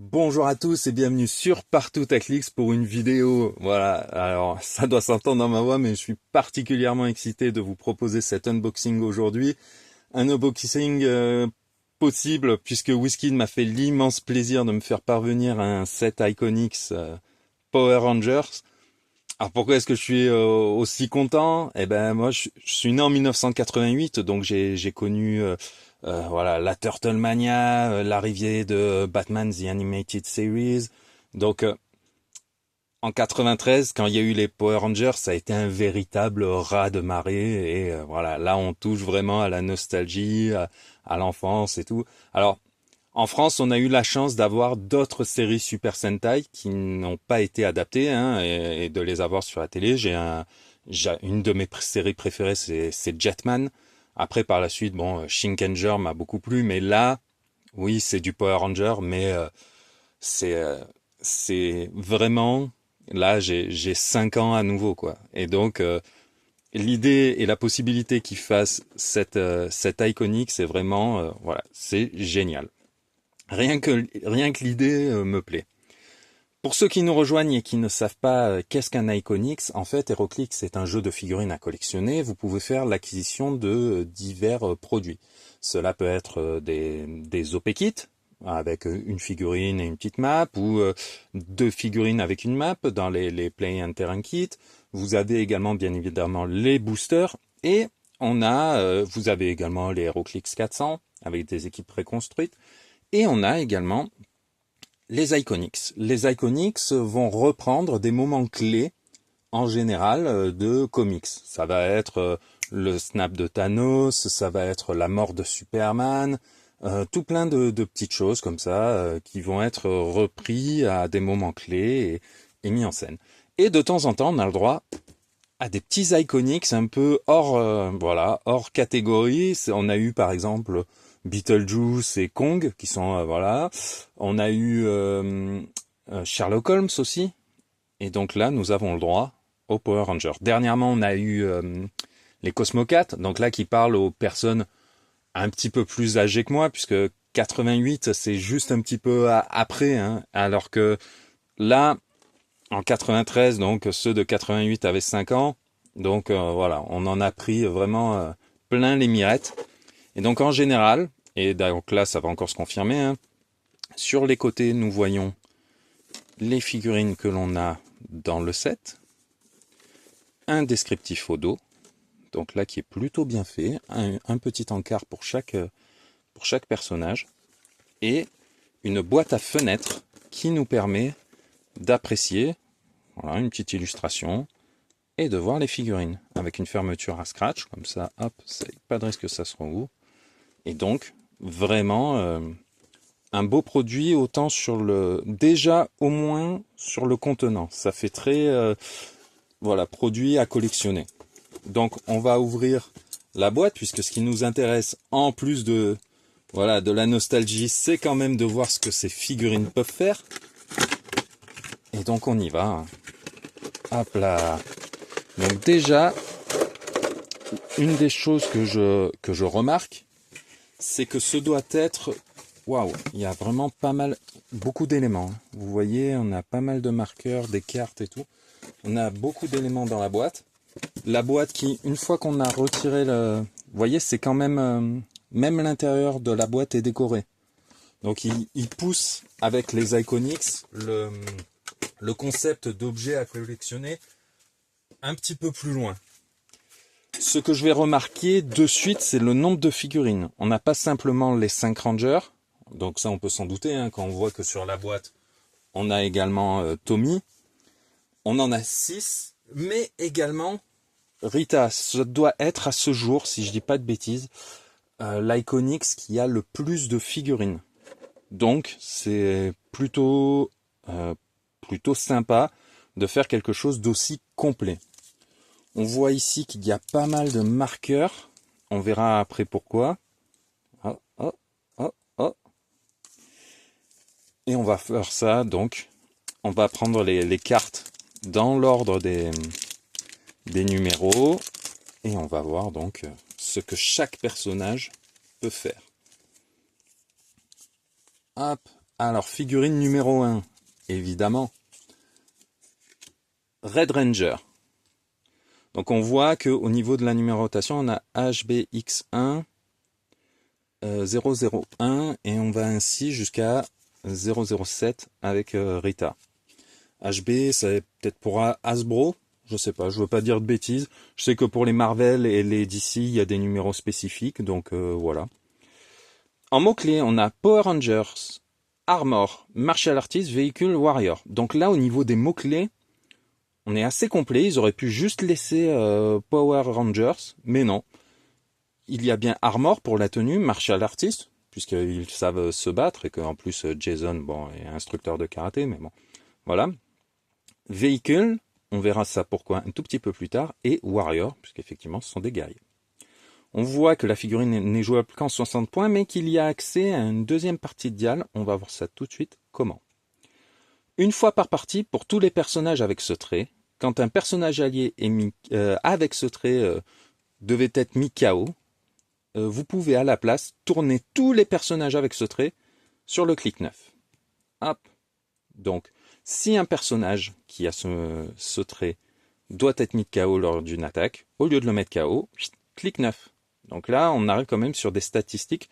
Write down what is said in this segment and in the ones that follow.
Bonjour à tous et bienvenue sur Partout à Clics pour une vidéo. Voilà, alors ça doit s'entendre dans ma voix, mais je suis particulièrement excité de vous proposer cet unboxing aujourd'hui. Un unboxing possible puisque Wizkid m'a fait l'immense plaisir de me faire parvenir un set Iconics Power Rangers. Alors pourquoi est-ce que je suis aussi content? Eh ben moi je suis né en 1988, donc j'ai connu voilà la Turtlemania, l'arrivée de Batman The Animated Series. Donc en 93, quand il y a eu les Power Rangers, ça a été un véritable raz de marée et voilà, là on touche vraiment à la nostalgie, à l'enfance et tout. Alors en France, on a eu la chance d'avoir d'autres séries Super Sentai qui n'ont pas été adaptées hein, et de les avoir sur la télé. Une de mes séries préférées, c'est Jetman. Après, par la suite, bon, Shinkenger m'a beaucoup plu, mais là, oui, c'est du Power Ranger, mais c'est euh, c'est vraiment là, j'ai 5 ans à nouveau quoi. Et donc l'idée et la possibilité qu'ils fassent cette iconique, c'est vraiment voilà, c'est génial. Rien que l'idée me plaît. Pour ceux qui nous rejoignent et qui ne savent pas qu'est-ce qu'un Iconix, en fait, HeroClix c'est un jeu de figurines à collectionner. Vous pouvez faire l'acquisition de divers produits. Cela peut être des OP kits avec une figurine et une petite map, ou deux figurines avec une map dans les Play and Terrain Kits. Vous avez également, bien évidemment, les boosters et vous avez également les HeroClix 400 avec des équipes préconstruites. Et on a également les Iconics. Les Iconics vont reprendre des moments clés en général de comics. Ça va être le snap de Thanos, ça va être la mort de Superman, tout plein de petites choses comme ça qui vont être repris à des moments clés et mis en scène. Et de temps en temps, on a le droit à des petits Iconics un peu hors voilà hors catégorie. On a eu par exemple Beetlejuice et Kong qui sont voilà. On a eu Sherlock Holmes aussi. Et donc là, nous avons le droit aux Power Rangers. Dernièrement, on a eu les Cosmocats, donc là qui parlent aux personnes un petit peu plus âgées que moi, puisque 88, c'est juste un petit peu après, hein, alors que là, en 93, donc ceux de 88 avaient 5 ans. Donc voilà, on en a pris vraiment plein les mirettes. Et donc en général, et donc là ça va encore se confirmer, hein, sur les côtés nous voyons les figurines que l'on a dans le set, un descriptif au dos, donc là qui est plutôt bien fait, un petit encart pour chaque personnage, et une boîte à fenêtres qui nous permet d'apprécier, voilà, une petite illustration, et de voir les figurines avec une fermeture à scratch, comme ça, hop, pas de risque que ça se rouvre. Et donc, vraiment, un beau produit, autant déjà au moins sur le contenant. Ça fait très, voilà, produit à collectionner. Donc, on va ouvrir la boîte, puisque ce qui nous intéresse, en plus voilà, de la nostalgie, c'est quand même de voir ce que ces figurines peuvent faire. Et donc, on y va. Hop là. Donc déjà, une des choses que je remarque, c'est que ce doit être... Waouh, il y a vraiment pas mal, beaucoup d'éléments. Vous voyez, on a pas mal de marqueurs, des cartes et tout. On a beaucoup d'éléments dans la boîte. La boîte qui, une fois qu'on a retiré le... Vous voyez, c'est quand même... même l'intérieur de la boîte est décoré. Donc il pousse avec les Iconics le concept d'objet à collectionner un petit peu plus loin. Ce que je vais remarquer de suite, c'est le nombre de figurines. On n'a pas simplement les 5 Rangers, donc ça on peut s'en douter, hein, quand on voit que sur la boîte, on a également Tommy. On en a 6, mais également Rita. Ça doit être à ce jour, si je dis pas de bêtises, l'Iconix qui a le plus de figurines. Donc c'est plutôt sympa de faire quelque chose d'aussi complet. On voit ici qu'il y a pas mal de marqueurs. On verra après pourquoi. Oh, oh, oh, oh. Et on va faire ça, donc. On va prendre les cartes dans l'ordre des numéros. Et on va voir donc ce que chaque personnage peut faire. Hop, Alors, figurine numéro 1, évidemment, Red Ranger. Donc on voit qu'au niveau de la numérotation, on a HBX1, 001 et on va ainsi jusqu'à 007 avec Rita. HB, c'est peut-être pour Hasbro, je sais pas, je veux pas dire de bêtises. Je sais que pour les Marvel et les DC, il y a des numéros spécifiques, donc voilà. En mots-clés, on a Power Rangers, Armor, Martial Artist, Véhicule, Warrior. Donc là, au niveau des mots-clés, on est assez complet. Ils auraient pu juste laisser Power Rangers, mais non. Il y a bien Armor pour la tenue, Martial Artist, puisqu'ils savent se battre, et qu'en plus Jason, bon, est instructeur de karaté, mais bon, voilà. Véhicule, on verra ça pourquoi un tout petit peu plus tard, et Warrior, puisqu'effectivement ce sont des guerriers. On voit que la figurine n'est jouable qu'en 60 points, mais qu'il y a accès à une deuxième partie de dial. On va voir ça tout de suite. Comment? Une fois par partie pour tous les personnages avec ce trait. Quand un personnage allié est mis, avec ce trait devait être mis KO, vous pouvez à la place tourner tous les personnages avec ce trait sur le clic 9. Hop. Donc, si un personnage qui a ce trait doit être mis KO lors d'une attaque, au lieu de le mettre KO, clic 9. Donc là, on arrive quand même sur des statistiques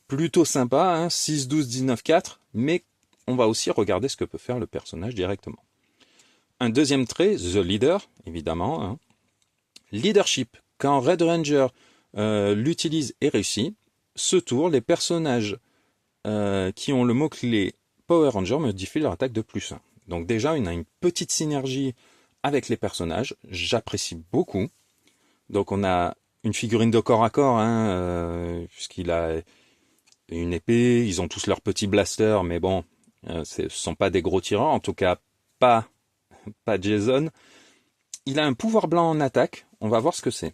plutôt sympas, hein, 6, 12, 19, 4, mais on va aussi regarder ce que peut faire le personnage directement. Un deuxième trait, The Leader, évidemment. Hein. Leadership, quand Red Ranger l'utilise et réussit, ce tour, les personnages qui ont le mot-clé Power Ranger modifient leur attaque de +1. Donc déjà, on a une petite synergie avec les personnages, j'apprécie beaucoup. Donc on a une figurine de corps à corps, hein, puisqu'il a une épée, ils ont tous leurs petits blasters, mais bon, ce sont pas des gros tyrans, en tout cas pas Jason. Il a un pouvoir blanc en attaque, on va voir ce que c'est.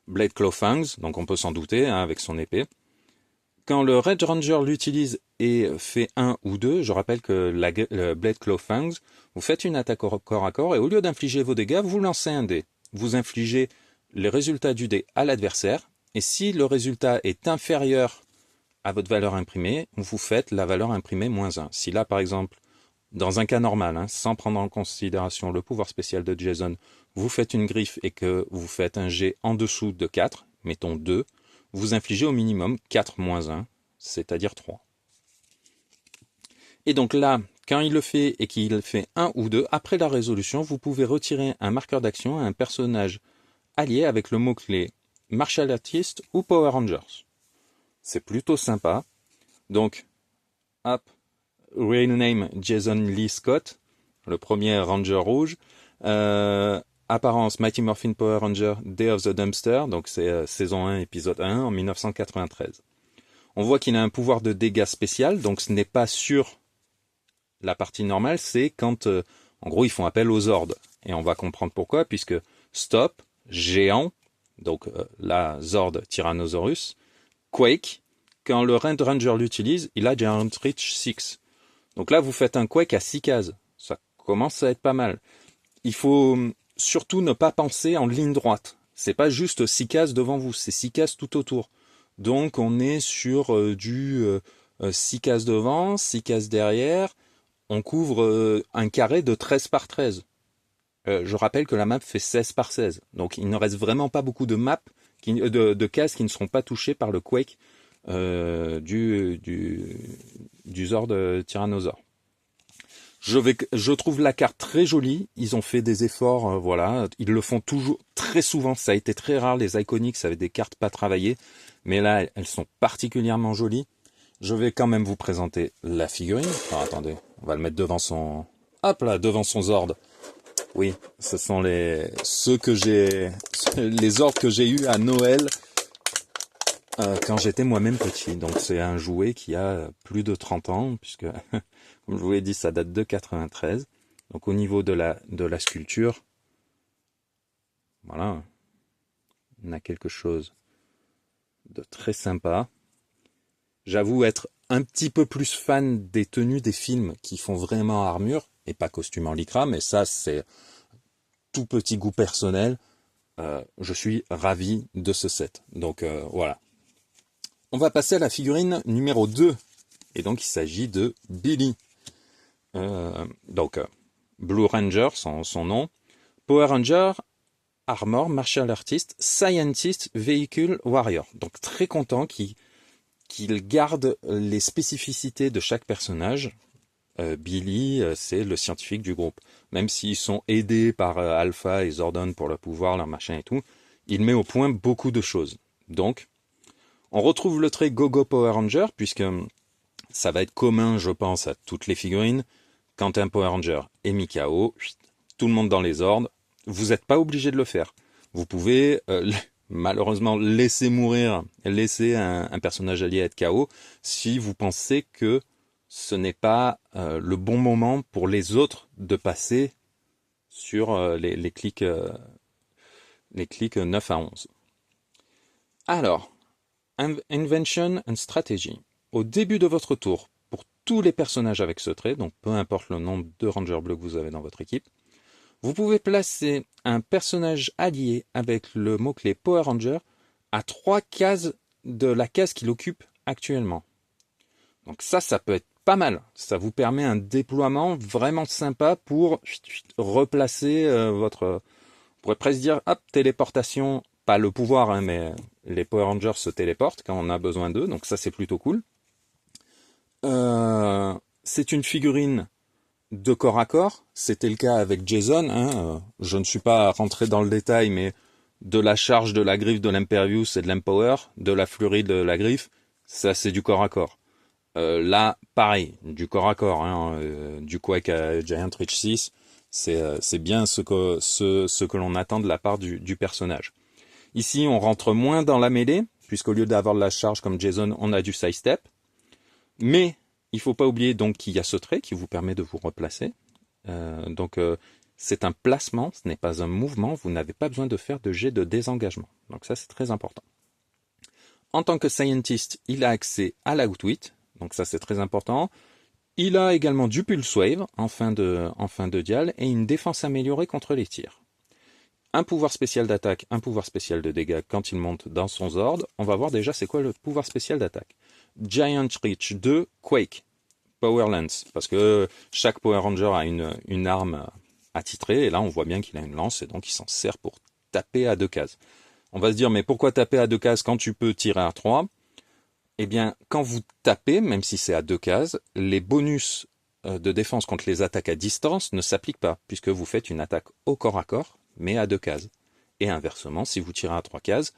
Blade Claw Fangs, donc on peut s'en douter, hein, avec son épée. Quand le Red Ranger l'utilise et fait 1 ou 2, je rappelle que le Blade Claw Fangs, vous faites une attaque corps à corps et au lieu d'infliger vos dégâts, vous lancez un dé. Vous infligez les résultats du dé à l'adversaire et si le résultat est inférieur à votre valeur imprimée, vous faites la valeur imprimée -1. Si là, par exemple, dans un cas normal, hein, sans prendre en considération le pouvoir spécial de Jason, vous faites une griffe et que vous faites un jet en dessous de 4, mettons 2, vous infligez au minimum 4 - 1, c'est-à-dire 3. Et donc là, quand il le fait et qu'il fait 1 ou 2, après la résolution, vous pouvez retirer un marqueur d'action à un personnage allié avec le mot-clé Martial Artist ou Power Rangers. C'est plutôt sympa. Donc, hop, rename Jason Lee Scott, le premier Ranger rouge. Apparence Mighty Morphin Power Ranger Day of the Dumpster, donc c'est saison 1, épisode 1 en 1993. On voit qu'il a un pouvoir de dégâts spécial, donc ce n'est pas sur la partie normale, c'est quand, en gros, ils font appel aux ordres. Et on va comprendre pourquoi, puisque Stop, Géant, donc la Zord Tyrannosaurus, Quake, quand le Red Ranger l'utilise, il a Giant Reach 6. Donc là, vous faites un Quake à 6 cases. Ça commence à être pas mal. Il faut surtout ne pas penser en ligne droite. C'est pas juste 6 cases devant vous, c'est 6 cases tout autour. Donc on est sur du 6 cases devant, 6 cases derrière. On couvre un carré de 13 par 13. Je rappelle que la map fait 16 par 16. Donc il ne reste vraiment pas beaucoup de maps, de cases qui ne seront pas touchées par le Quake du Zord Tyrannosaure. Je trouve la carte très jolie. Ils ont fait des efforts, voilà. Ils le font toujours, très souvent. Ça a été très rare, les Iconics avec des cartes pas travaillées. Mais là, elles sont particulièrement jolies. Je vais quand même vous présenter la figurine. Alors, attendez, on va le mettre devant son... Hop là, devant son Zord. Oui, ce sont les Zords que j'ai eu à Noël quand j'étais moi-même petit. Donc c'est un jouet qui a plus de 30 ans, puisque, comme je vous l'ai dit, ça date de 93. Donc au niveau de la sculpture, voilà, on a quelque chose de très sympa. J'avoue être un petit peu plus fan des tenues des films qui font vraiment armure, et pas costume en lycra, mais ça c'est tout petit goût personnel. Je suis ravi de ce set. Donc voilà. On va passer à la figurine numéro 2. Et donc il s'agit de Billy. Blue Ranger, son nom. Power Ranger, Armor, Martial Artist, Scientist, Véhicule, Warrior. Donc très content qu'il garde les spécificités de chaque personnage. Billy, c'est le scientifique du groupe. Même s'ils sont aidés par Alpha et Zordon pour le pouvoir, leur machin et tout, il met au point beaucoup de choses. Donc, on retrouve le trait Go-Go Power Ranger, puisque ça va être commun, je pense, à toutes les figurines. Quand un Power Ranger est mis KO, tout le monde dans les ordres, vous n'êtes pas obligé de le faire. Vous pouvez malheureusement laisser mourir, laisser un personnage allié être KO, si vous pensez que ce n'est pas le bon moment pour les autres de passer sur les clics 9 à 11. Alors, Invention and Strategy. Au début de votre tour, pour tous les personnages avec ce trait, donc peu importe le nombre de Rangers bleus que vous avez dans votre équipe, vous pouvez placer un personnage allié avec le mot-clé Power Ranger à 3 cases de la case qu'il occupe actuellement. Donc ça peut être pas mal. Ça vous permet un déploiement vraiment sympa pour replacer votre... On pourrait presque dire, hop, téléportation, pas le pouvoir, hein, mais les Power Rangers se téléportent quand on a besoin d'eux, donc ça c'est plutôt cool. C'est une figurine de corps à corps, c'était le cas avec Jason, hein, je ne suis pas rentré dans le détail, mais de la charge de la griffe de l'Impervious c'est de l'Empower, de la fleurie de la griffe, ça c'est du corps à corps. Là, pareil, du corps à corps, hein, du Quake à Giant Reach 6, c'est bien ce que l'on attend de la part du personnage. Ici, on rentre moins dans la mêlée, puisqu'au lieu d'avoir de la charge comme Jason, on a du sidestep. Mais il faut pas oublier donc qu'il y a ce trait qui vous permet de vous replacer. C'est un placement, ce n'est pas un mouvement, vous n'avez pas besoin de faire de jet de désengagement. Donc ça, c'est très important. En tant que Scientist, il a accès à l'Outwit, donc ça c'est très important. Il a également du Pulse Wave en fin de dial et une défense améliorée contre les tirs. Un pouvoir spécial d'attaque, un pouvoir spécial de dégâts quand il monte dans son Zord. On va voir déjà c'est quoi le pouvoir spécial d'attaque. Giant Reach 2, Quake, Power Lance, parce que chaque Power Ranger a une arme attitrée, et là on voit bien qu'il a une lance, et donc il s'en sert pour taper à 2 cases. On va se dire, mais pourquoi taper à 2 cases quand tu peux tirer à 3 ? Eh bien, quand vous tapez, même si c'est à 2 cases, les bonus de défense contre les attaques à distance ne s'appliquent pas, puisque vous faites une attaque au corps à corps, mais à 2 cases. Et inversement, si vous tirez à 3 cases,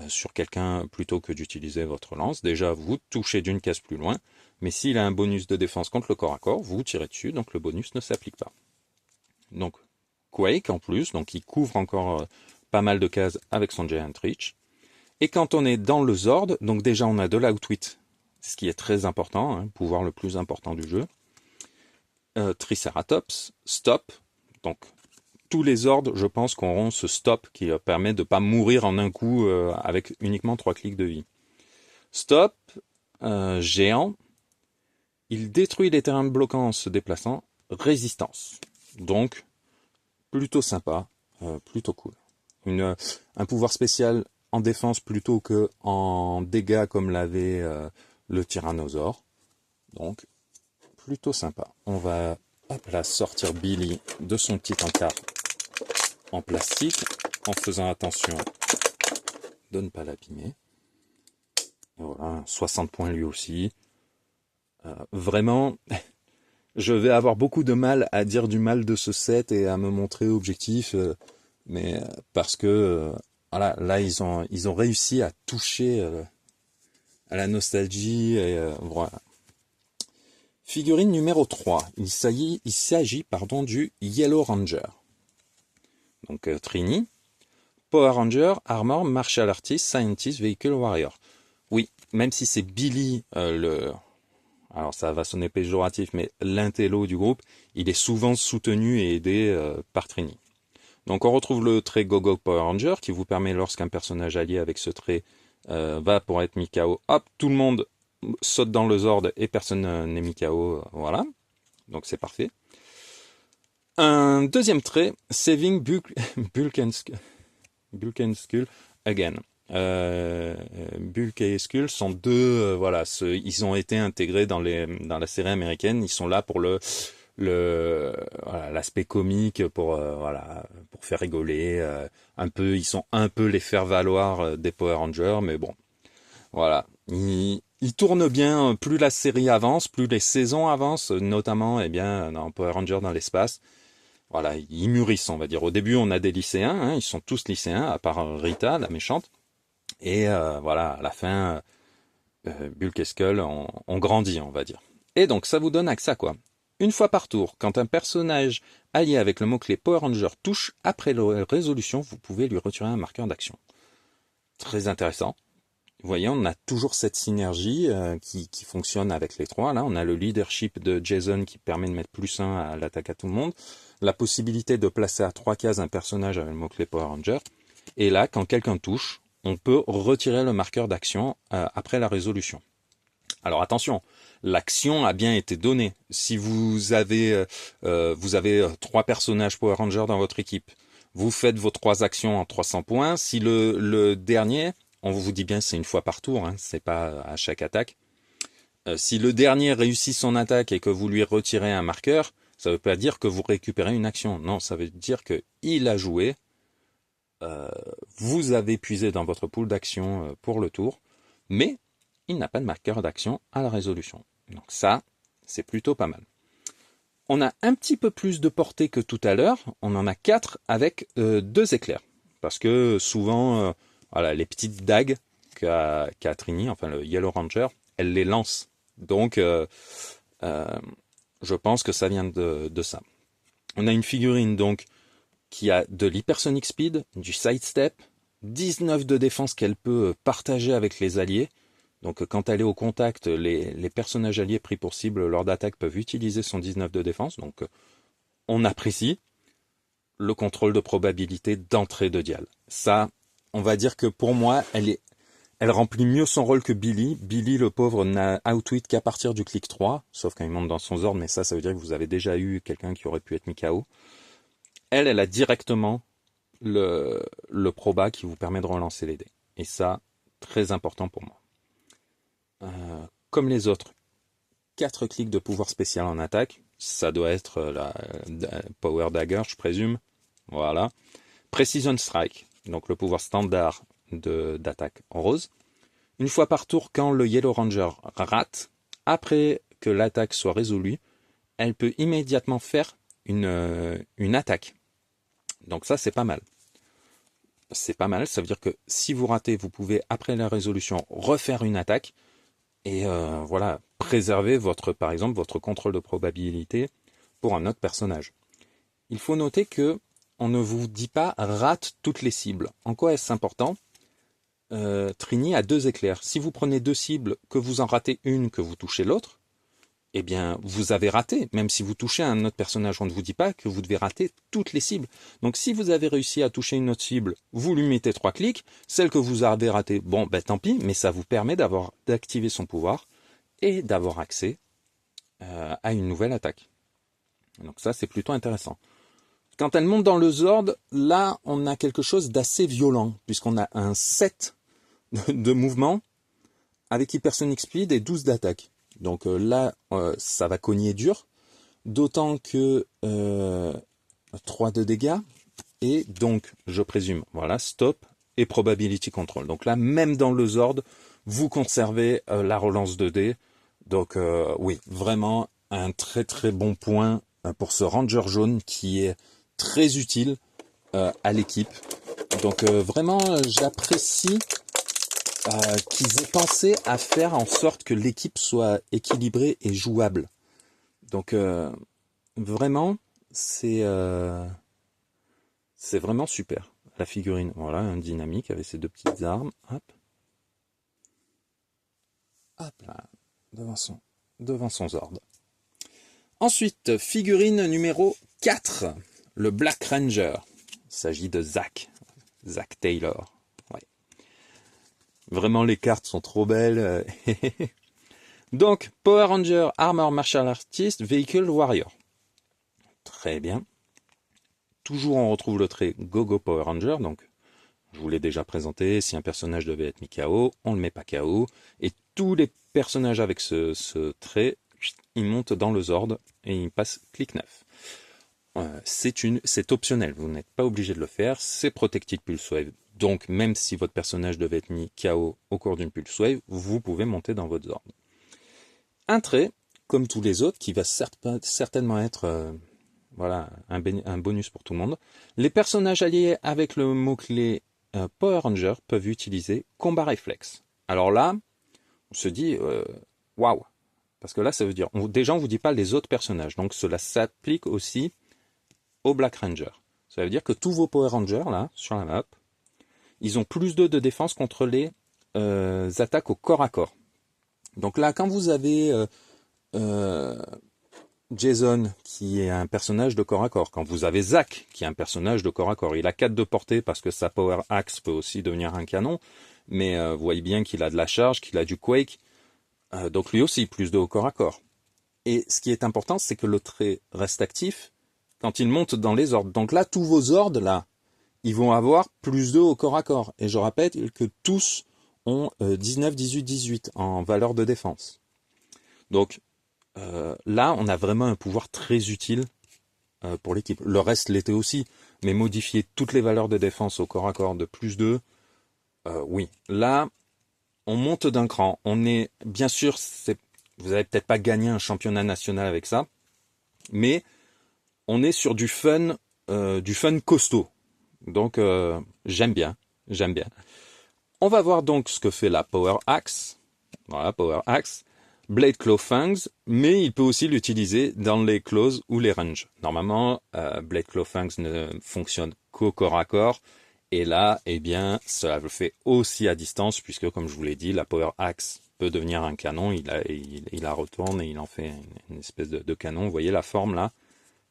sur quelqu'un plutôt que d'utiliser votre lance, déjà vous touchez d'une case plus loin, mais s'il a un bonus de défense contre le corps à corps, vous tirez dessus, donc le bonus ne s'applique pas. Donc Quake en plus, donc il couvre encore pas mal de cases avec son Giant Reach. Et quand on est dans le Zord, donc déjà on a de l'Outwit, ce qui est très important, hein, pouvoir le plus important du jeu. Triceratops, Stop, donc tous les ordres, je pense, qu'on auront ce stop qui permet de ne pas mourir en un coup avec uniquement 3 clics de vie. Stop, géant, il détruit les terrains bloquants en se déplaçant. Résistance, donc plutôt sympa, plutôt cool. Un pouvoir spécial en défense plutôt que en dégâts comme l'avait le tyrannosaure. Donc plutôt sympa. On va sortir Billy de son petit encart en plastique, en faisant attention de ne pas l'abîmer. Voilà, 60 points lui aussi. Vraiment, je vais avoir beaucoup de mal à dire du mal de ce set et à me montrer objectif, mais parce que voilà, là ils ont réussi à toucher à la nostalgie et voilà. Figurine numéro 3. Il s'agit du Yellow Ranger. Donc Trini, Power Ranger, Armor, Martial Artist, Scientist, Vehicle Warrior. Oui, même si c'est Billy, alors ça va sonner péjoratif, mais l'intello du groupe, il est souvent soutenu et aidé par Trini. Donc on retrouve le trait Go-Go Power Ranger qui vous permet, lorsqu'un personnage allié avec ce trait va pour être mis KO, hop, tout le monde saute dans le Zord et personne n'est mis KO, voilà. Donc c'est parfait. Un deuxième trait, Saving Bulk and Skull Again. Bulk et Skull sont deux, voilà, ils ont été intégrés dans la série américaine. Ils sont là pour voilà, l'aspect comique, pour voilà, pour faire rigoler, un peu. Ils sont un peu les faire-valoir des Power Rangers, mais bon, voilà. Ils tournent bien. Plus la série avance, plus les saisons avancent, notamment, eh bien, dans Power Rangers dans l'espace. Voilà, ils mûrissent, on va dire. Au début, on a des lycéens, hein, ils sont tous lycéens, à part Rita, la méchante. Et voilà, à la fin, Bulk et Skull ont grandi, on va dire. Et donc, ça vous donne accès à quoi? Une fois par tour, quand un personnage allié avec le mot-clé Power Ranger touche après la résolution, vous pouvez lui retirer un marqueur d'action. Très intéressant. Vous voyez, on a toujours cette synergie qui fonctionne avec les trois. Là, on a le leadership de Jason qui permet de mettre +1 à l'attaque à tout le monde. La possibilité de placer à 3 cases un personnage avec le mot-clé Power Ranger. Et là, quand quelqu'un touche, on peut retirer le marqueur d'action après la résolution. Alors attention, l'action a bien été donnée. Si vous avez 3 personnages Power Rangers dans votre équipe, vous faites vos 3 actions en 300 points. Si le dernier, on vous dit bien c'est une fois par tour, hein, c'est pas à chaque attaque. Si le dernier réussit son attaque et que vous lui retirez un marqueur, ça ne veut pas dire que vous récupérez une action. Non, ça veut dire que il a joué. Vous avez puisé dans votre pool d'action pour le tour, mais il n'a pas de marqueur d'action à la résolution. Donc ça, c'est plutôt pas mal. On a un petit peu plus de portée que tout à l'heure. On en a 4 avec 2 éclairs. Parce que souvent, voilà, les petites dagues qu'a Trini, enfin le Yellow Ranger, elle les lance. Donc, je pense que ça vient de ça. On a une figurine donc qui a de l'hypersonic speed, du sidestep, 19 de défense qu'elle peut partager avec les alliés. Donc quand elle est au contact, les personnages alliés pris pour cible lors d'attaque peuvent utiliser son 19 de défense. Donc on apprécie le contrôle de probabilité d'entrée de dial. Ça, on va dire que pour moi, elle remplit mieux son rôle que Billy. Billy, le pauvre, n'a outwit qu'à partir du clic 3, sauf quand il monte dans son ordre, mais ça veut dire que vous avez déjà eu quelqu'un qui aurait pu être mis KO. Elle a directement le proba qui vous permet de relancer les dés. Et ça, très important pour moi. Comme les autres, 4 clics de pouvoir spécial en attaque. Ça doit être la Power Dagger, je présume. Voilà. Precision Strike, donc le pouvoir standard d'attaque en rose. Une fois par tour, quand le Yellow Ranger rate, après que l'attaque soit résolue, elle peut immédiatement faire une attaque. Donc ça, c'est pas mal. C'est pas mal, ça veut dire que si vous ratez, vous pouvez, après la résolution, refaire une attaque et voilà, préserver par exemple, votre contrôle de probabilité pour un autre personnage. Il faut noter que on ne vous dit pas rate toutes les cibles. En quoi est-ce important? Trini a 2 éclairs. Si vous prenez 2 cibles, que vous en ratez une, que vous touchez l'autre, eh bien, vous avez raté. Même si vous touchez un autre personnage, on ne vous dit pas que vous devez rater toutes les cibles. Donc, si vous avez réussi à toucher une autre cible, vous lui mettez 3 clics. Celle que vous avez ratée, bon, ben tant pis, mais ça vous permet d'activer son pouvoir et d'avoir accès à une nouvelle attaque. Donc ça, c'est plutôt intéressant. Quand elle monte dans le Zord, là, on a quelque chose d'assez violent, puisqu'on a un 7 de mouvement avec Hypersonic Speed et 12 d'attaque. Donc là, ça va cogner dur, d'autant que 3 de dégâts, et donc, je présume, voilà, stop et probability control. Donc là, même dans le Zord, vous conservez la relance de dés. Donc oui, vraiment un très très bon point pour ce Ranger jaune qui est très utile à l'équipe. Donc vraiment, j'apprécie qu'ils aient pensé à faire en sorte que l'équipe soit équilibrée et jouable. Donc vraiment, c'est vraiment super. La figurine, voilà, un dynamique avec ses 2 petites armes. Hop. Hop là, devant son Zord. Ensuite, figurine numéro 4, le Black Ranger. Il s'agit de Zack Taylor. Ouais. Vraiment, les cartes sont trop belles. Donc, Power Ranger, Armor Martial Artist, Vehicle Warrior. Très bien. Toujours, on retrouve le trait Go-Go Power Ranger, donc Je vous l'ai déjà présenté, si un personnage devait être mis KO, on le met pas KO. Et tous les personnages avec ce trait, ils montent dans le Zord et ils passent clic 9. C'est optionnel, vous n'êtes pas obligé de le faire, c'est Protected Pulse Wave. Donc même si votre personnage devait être mis KO au cours d'une Pulse Wave, vous pouvez monter dans votre Zord. Un trait, comme tous les autres, qui va certainement être voilà, un bonus pour tout le monde. Les personnages alliés avec le mot-clé Power Ranger peuvent utiliser combat réflexe. Alors là, on se dit waouh, parce que là ça veut dire, déjà on vous dit pas les autres personnages, donc cela s'applique aussi au Black Ranger. Ça veut dire que tous vos Power Rangers là sur la map, ils ont plus 2 de défense contre les attaques au corps à corps. Donc là, quand vous avez Jason, qui est un personnage de corps à corps, quand vous avez Zack, qui est un personnage de corps à corps, il a 4 de portée parce que sa Power Axe peut aussi devenir un canon, mais vous voyez bien qu'il a de la charge, qu'il a du Quake, donc lui aussi, plus de au corps à corps. Et ce qui est important, c'est que le trait reste actif quand il monte dans les ordres. Donc là, tous vos ordres, là, ils vont avoir plus 2 au corps à corps. Et je rappelle que tous ont 19, 18, 18 en valeur de défense. Donc là, on a vraiment un pouvoir très utile pour l'équipe. Le reste l'était aussi, mais modifier toutes les valeurs de défense au corps à corps de plus 2, oui. Là, on monte d'un cran. On est, bien sûr, vous n'avez peut-être pas gagné un championnat national avec ça, mais on est sur du fun costaud. Donc, j'aime bien. On va voir donc ce que fait la Power Axe. Voilà, Power Axe. Blade Claw Fangs, mais il peut aussi l'utiliser dans les close ou les range. Normalement, Blade Claw Fangs ne fonctionne qu'au corps à corps. Et là, eh bien, ça le fait aussi à distance, puisque comme je vous l'ai dit, la Power Axe peut devenir un canon. Il la retourne et il en fait une espèce de canon. Vous voyez la forme là?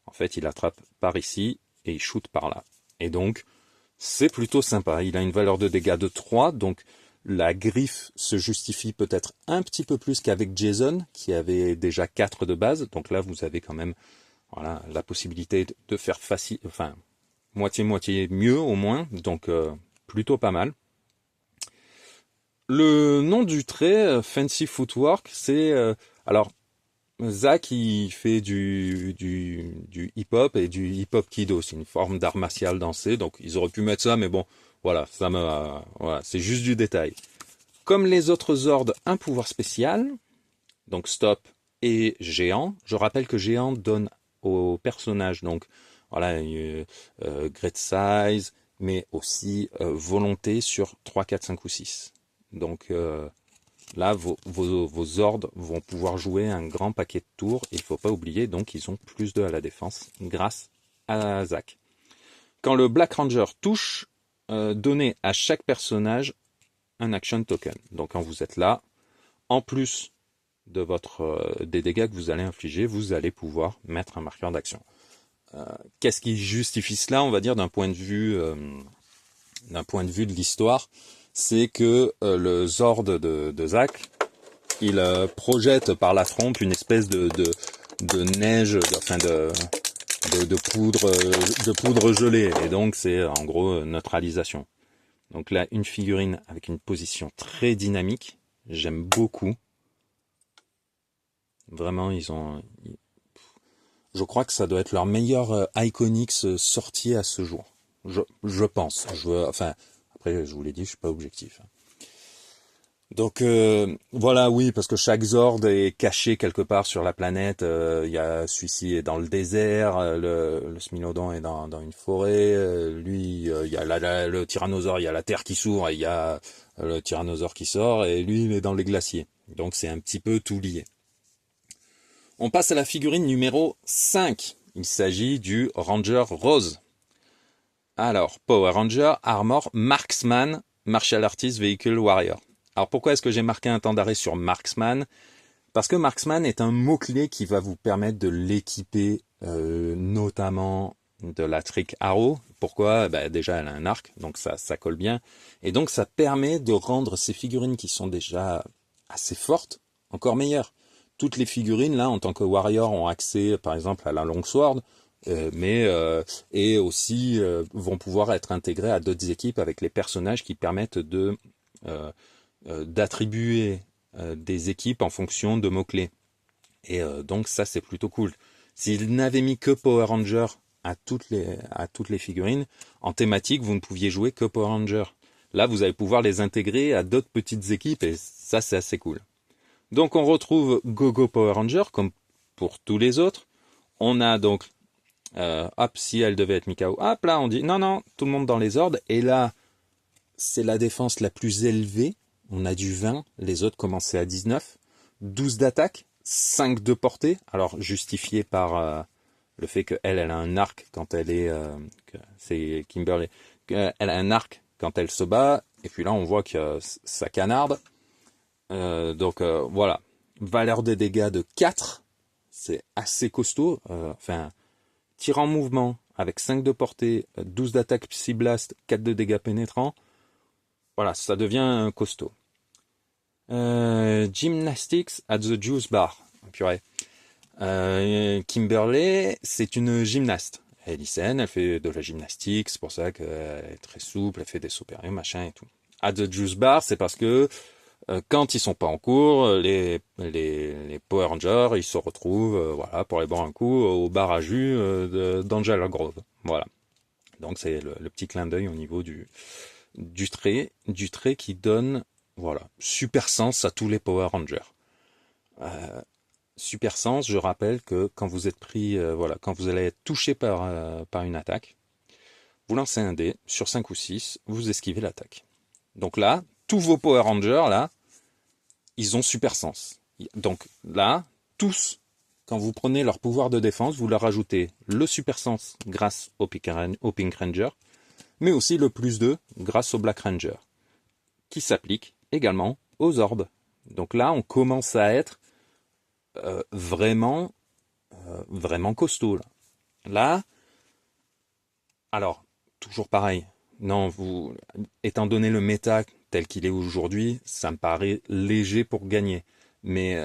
En fait, il attrape par ici et il shoot par là. Et donc, c'est plutôt sympa. Il a une valeur de dégâts de 3, donc la griffe se justifie peut-être un petit peu plus qu'avec Jason, qui avait déjà 4 de base. Donc là, vous avez quand même voilà, la possibilité de faire facile, enfin, moitié-moitié mieux au moins. Donc, plutôt pas mal. Le nom du trait, Fancy Footwork, c'est... alors, Zack, il fait du hip-hop et du hip-hop kido. C'est une forme d'art martial dansé. Donc, ils auraient pu mettre ça, mais bon, voilà, voilà, c'est juste du détail. Comme les autres Zords, un pouvoir spécial. Donc, stop et géant. Je rappelle que géant donne aux personnages, donc, voilà, great size, mais aussi volonté sur 3, 4, 5 ou 6. Donc, là, vos Zords vont pouvoir jouer un grand paquet de tours. Il ne faut pas oublier, donc, ils ont plus 2 à la défense grâce à Zack. Quand le Black Ranger touche, donnez à chaque personnage un action token. Donc, quand vous êtes là, en plus de des dégâts que vous allez infliger, vous allez pouvoir mettre un marqueur d'action. Qu'est-ce qui justifie cela, on va dire, d'un point de vue de l'histoire? C'est que le Zord de Zack, il projette par la trompe une espèce de neige, de poudre gelée, et donc c'est en gros neutralisation. Donc là, une figurine avec une position très dynamique, j'aime beaucoup. Vraiment, je crois que ça doit être leur meilleur Iconics sorti à ce jour. Je pense. Après, je vous l'ai dit, je suis pas objectif. Donc voilà, oui, parce que chaque Zord est caché quelque part sur la planète. Il y a celui-ci est dans le désert, le Smilodon est dans une forêt. Lui, il y a le Tyrannosaure, il y a la terre qui s'ouvre, et il y a le Tyrannosaure qui sort, et lui, il est dans les glaciers. Donc c'est un petit peu tout lié. On passe à la figurine numéro 5. Il s'agit du Ranger Rose. Alors, Power Ranger, Armor, Marksman, Martial Artist, Vehicle Warrior. Alors pourquoi est-ce que j'ai marqué un temps d'arrêt sur Marksman? Parce que Marksman est un mot-clé qui va vous permettre de l'équiper, notamment de la Trick Arrow. Pourquoi? Déjà, elle a un arc, donc ça colle bien. Et donc, ça permet de rendre ces figurines qui sont déjà assez fortes, encore meilleures. Toutes les figurines, là, en tant que Warrior, ont accès, par exemple, à la Longsword. et aussi vont pouvoir être intégrés à d'autres équipes avec les personnages qui permettent d'attribuer des équipes en fonction de mots-clés. Et donc ça c'est plutôt cool. S'ils n'avaient mis que Power Ranger à toutes les figurines, en thématique vous ne pouviez jouer que Power Ranger. Là vous allez pouvoir les intégrer à d'autres petites équipes et ça c'est assez cool. Donc on retrouve GoGo Power Ranger comme pour tous les autres. On a donc, hop, si elle devait être Mikao, hop là on dit non, tout le monde dans les ordres. Et là, c'est la défense la plus élevée. On a du 20, les autres commençaient à 19. 12 d'attaque, 5 de portée. Alors justifié par le fait qu'elle a un arc quand elle est... c'est Kimberly. Elle a un arc quand elle se bat. Et puis là on voit que ça canarde. Donc voilà, valeur des dégâts de 4, c'est assez costaud, tir en mouvement avec 5 de portée, 12 d'attaque Psy Blast, 4 de dégâts pénétrants, voilà, ça devient costaud. Gymnastics at the Juice Bar, purée. Kimberly, c'est une gymnaste, elle est lycéenne, elle fait de la gymnastique, c'est pour ça qu'elle est très souple, elle fait des sauts périlleux, machin et tout. At the Juice Bar, c'est parce que quand ils sont pas en cours, les Power Rangers, ils se retrouvent, voilà, pour aller boire un coup au bar à jus d'Angela Grove. Voilà. Donc c'est le petit clin d'œil au niveau du trait qui donne, voilà, super sens à tous les Power Rangers. Super sens, je rappelle que quand vous êtes pris, voilà, quand vous allez être touché par une attaque, vous lancez un dé sur 5 ou 6, vous esquivez l'attaque. Donc là, tous vos Power Rangers, là, ils ont super sens. Donc là, tous, quand vous prenez leur pouvoir de défense, vous leur ajoutez le super sens grâce au Pink Ranger, mais aussi le +2 grâce au Black Ranger, qui s'applique également aux orbes. Donc là, on commence à être vraiment costaud. Là, alors, toujours pareil. Non, étant donné le méta tel qu'il est aujourd'hui, ça me paraît léger pour gagner. Mais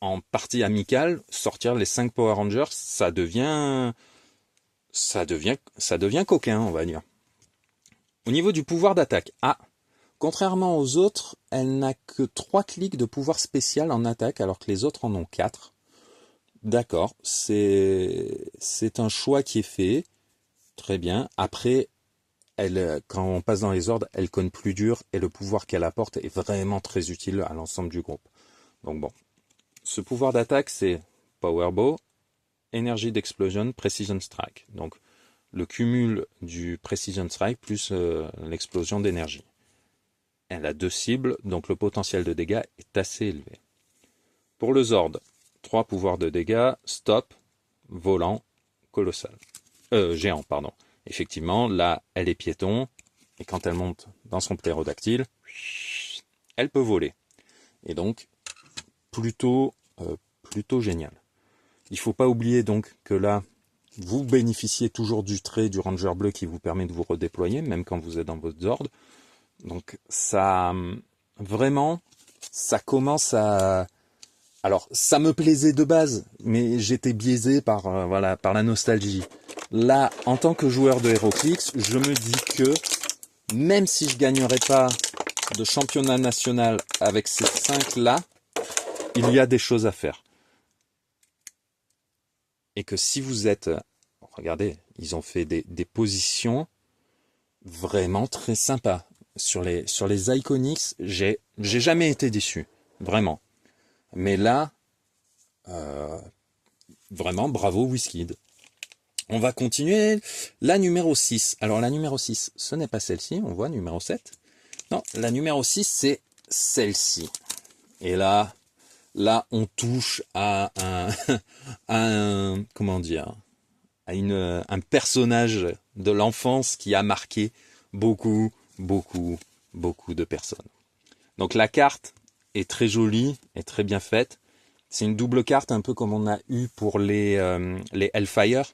en partie amicale, sortir les 5 Power Rangers, ça devient coquin, on va dire. Au niveau du pouvoir d'attaque, contrairement aux autres, elle n'a que 3 clics de pouvoir spécial en attaque, alors que les autres en ont 4. D'accord, c'est un choix qui est fait. Très bien. Après, quand on passe dans les ordres, elle conne plus dur et le pouvoir qu'elle apporte est vraiment très utile à l'ensemble du groupe. Donc bon, ce pouvoir d'attaque, c'est Power Bow, énergie d'explosion, Precision Strike. Donc le cumul du Precision Strike plus l'explosion d'énergie. Elle a 2 cibles, donc le potentiel de dégâts est assez élevé. Pour le Zord, 3 pouvoirs de dégâts, stop, volant, colossal. Géant, pardon. Effectivement, là, elle est piéton, et quand elle monte dans son ptérodactyle, elle peut voler. Et donc, plutôt génial. Il ne faut pas oublier donc que là, vous bénéficiez toujours du trait du Ranger bleu qui vous permet de vous redéployer, même quand vous êtes dans votre Zord. Donc, ça, vraiment, ça commence à... Alors, ça me plaisait de base, mais j'étais biaisé par la nostalgie. Là, en tant que joueur de HeroClix, je me dis que même si je gagnerais pas de championnat national avec ces 5-là, il y a des choses à faire. Et que si vous êtes... Regardez, ils ont fait des positions vraiment très sympas. Sur les Iconics, j'ai jamais été déçu. Vraiment. Mais là, vraiment, bravo WizKid. On va continuer. La numéro 6. Alors la numéro 6, ce n'est pas celle-ci, on voit numéro 7. Non, la numéro 6, c'est celle-ci. Et là, on touche à comment dire, à un personnage de l'enfance qui a marqué beaucoup de personnes. Donc la carte est très jolie, est très bien faite. C'est une double carte, un peu comme on a eu pour les Hellfire.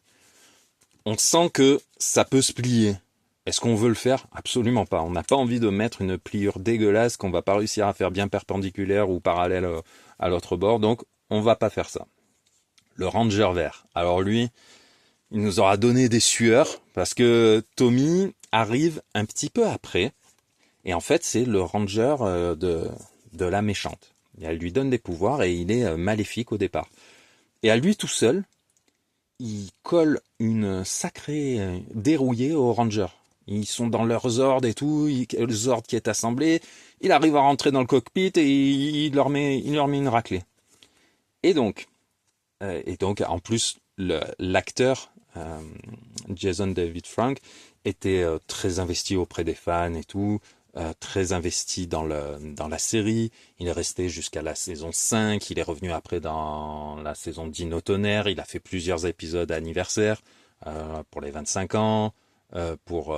On sent que ça peut se plier. Est-ce qu'on veut le faire? Absolument pas. On n'a pas envie de mettre une pliure dégueulasse qu'on va pas réussir à faire bien perpendiculaire ou parallèle à l'autre bord. Donc, on va pas faire ça. le Ranger vert. Alors lui, il nous aura donné des sueurs parce que Tommy arrive un petit peu après. Et en fait, c'est le Ranger de la méchante. Et elle lui donne des pouvoirs et il est maléfique au départ. Et à lui tout seul, il colle une sacrée dérouillée aux Rangers. Ils sont dans leurs ordres et tout, le Zord qui est assemblé, il arrive à rentrer dans le cockpit et il leur met une raclée. Et donc en plus, l'acteur Jason David Frank était très investi auprès des fans et tout, très investi dans la série. Il est resté jusqu'à la saison 5, il est revenu après dans la saison Dino Tonnerre, il a fait plusieurs épisodes anniversaires pour les 25 ans, pour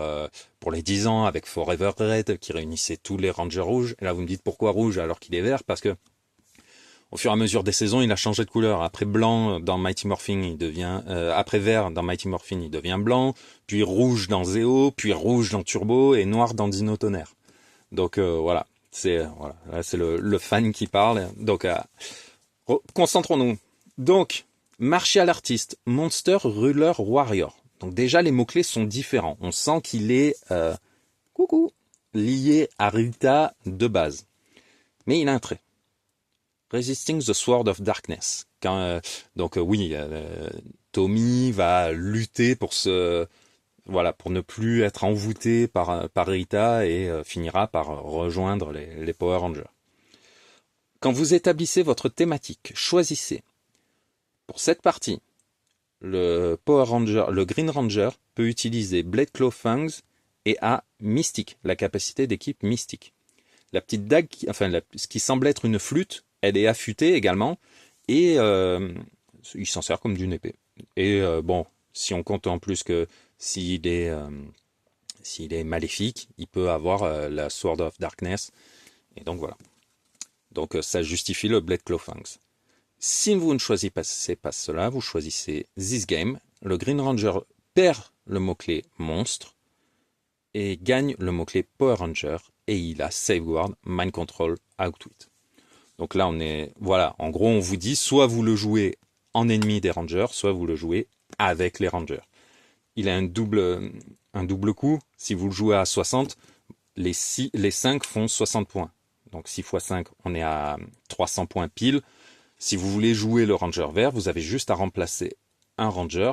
les 10 ans avec Forever Red qui réunissait tous les Rangers rouges. Et là vous me dites pourquoi rouge alors qu'il est vert? Parce que au fur et à mesure des saisons, il a changé de couleur. Après blanc dans Mighty Morphin, il devient après vert dans Mighty Morphin, il devient blanc, puis rouge dans Zeo, puis rouge dans Turbo et noir dans Dino Tonnerre. Donc voilà, voilà, là c'est le fan qui parle. Donc concentrons-nous. Donc Martial Artist, Monster Ruler Warrior. Donc déjà les mots-clés sont différents. On sent qu'il est coucou lié à Rita de base. Mais il a un trait. Resisting the Sword of Darkness. Oui, Tommy va lutter pour pour ne plus être envoûté par Rita et finira par rejoindre les Power Rangers. Quand vous établissez votre thématique, choisissez. Pour cette partie, le Green Ranger peut utiliser Blade Claw Fangs et a Mystique, la capacité d'équipe Mystique. La petite dague, ce qui semble être une flûte, elle est affûtée également, et il s'en sert comme d'une épée. Et si on compte en plus que s'il est maléfique, il peut avoir la Sword of Darkness, et donc voilà. Donc ça justifie le Blade Claw Fangs. Si vous ne choisissez pas cela, vous choisissez This Game, le Green Ranger perd le mot-clé monstre, et gagne le mot-clé Power Ranger, et il a Safeguard, Mind Control, Outwit. Donc là, en gros, on vous dit, soit vous le jouez en ennemi des Rangers, soit vous le jouez avec les Rangers. Il a un double coup. Si vous le jouez à 60, les 5 font 60 points. Donc 6 x 5, on est à 300 points pile. Si vous voulez jouer le Ranger vert, vous avez juste à remplacer un Ranger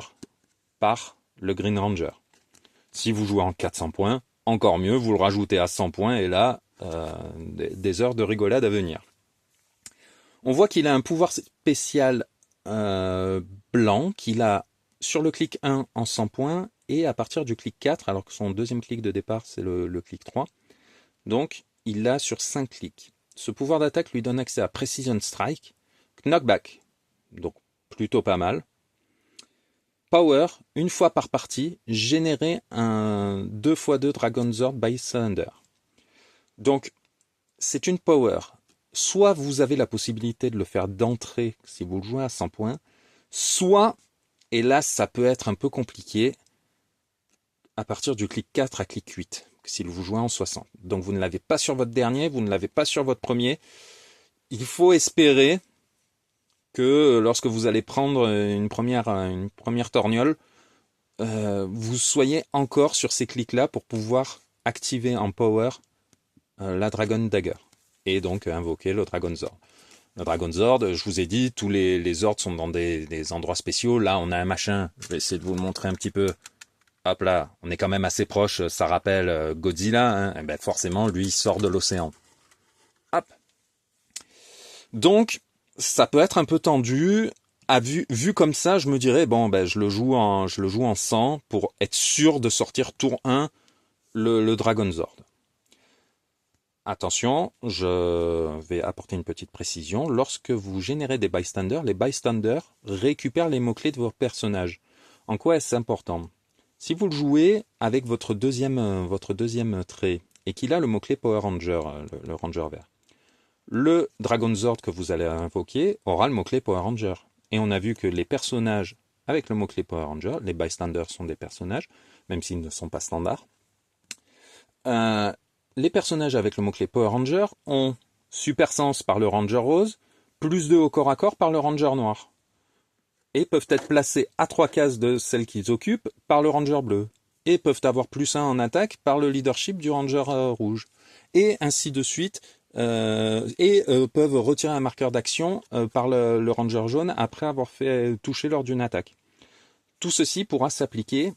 par le Green Ranger. Si vous jouez en 400 points, encore mieux, vous le rajoutez à 100 points et là, des heures de rigolade à venir. On voit qu'il a un pouvoir spécial blanc qu'il a sur le clic 1 en 100 points et à partir du clic 4, alors que son deuxième clic de départ c'est le clic 3. Donc il l'a sur 5 clics. Ce pouvoir d'attaque lui donne accès à Precision Strike, Knockback, donc plutôt pas mal. Power, une fois par partie, générer un 2x2 Dragon Zord by Thunder. Donc c'est une power. Soit vous avez la possibilité de le faire d'entrée si vous le jouez à 100 points, soit, et là ça peut être un peu compliqué, à partir du clic 4 à clic 8, si vous jouez en 60. Donc vous ne l'avez pas sur votre dernier, vous ne l'avez pas sur votre premier. Il faut espérer que lorsque vous allez prendre une première torgnole, vous soyez encore sur ces clics-là pour pouvoir activer en power la Dragon Dagger. Et donc invoquer le Dragon Zord. Le Dragon Zord, je vous ai dit, tous les Zords sont dans des endroits spéciaux. Là, on a un machin, je vais essayer de vous le montrer un petit peu. Hop là, on est quand même assez proche, ça rappelle Godzilla, hein. Et ben forcément, lui, il sort de l'océan. Hop. Donc, ça peut être un peu tendu. Vu comme ça, je me dirais, je le joue en 100 pour être sûr de sortir tour 1 le Dragon Zord. Attention, je vais apporter une petite précision. Lorsque vous générez des bystanders, les bystanders récupèrent les mots-clés de vos personnages. En quoi est-ce important? Si vous le jouez avec votre deuxième trait et qu'il a le mot-clé Power Ranger, le Ranger vert, le Dragon Zord que vous allez invoquer aura le mot-clé Power Ranger. Et on a vu que les personnages avec le mot-clé Power Ranger, les bystanders sont des personnages, même s'ils ne sont pas standards, les personnages avec le mot-clé Power Ranger ont Super Sens par le Ranger rose, plus 2 au corps à corps par le Ranger noir. et peuvent être placés à 3 cases de celles qu'ils occupent par le ranger bleu, et peuvent avoir +1 en attaque par le leadership du ranger rouge, et ainsi de suite, peuvent retirer un marqueur d'action par le ranger jaune après avoir fait toucher lors d'une attaque. Tout ceci pourra s'appliquer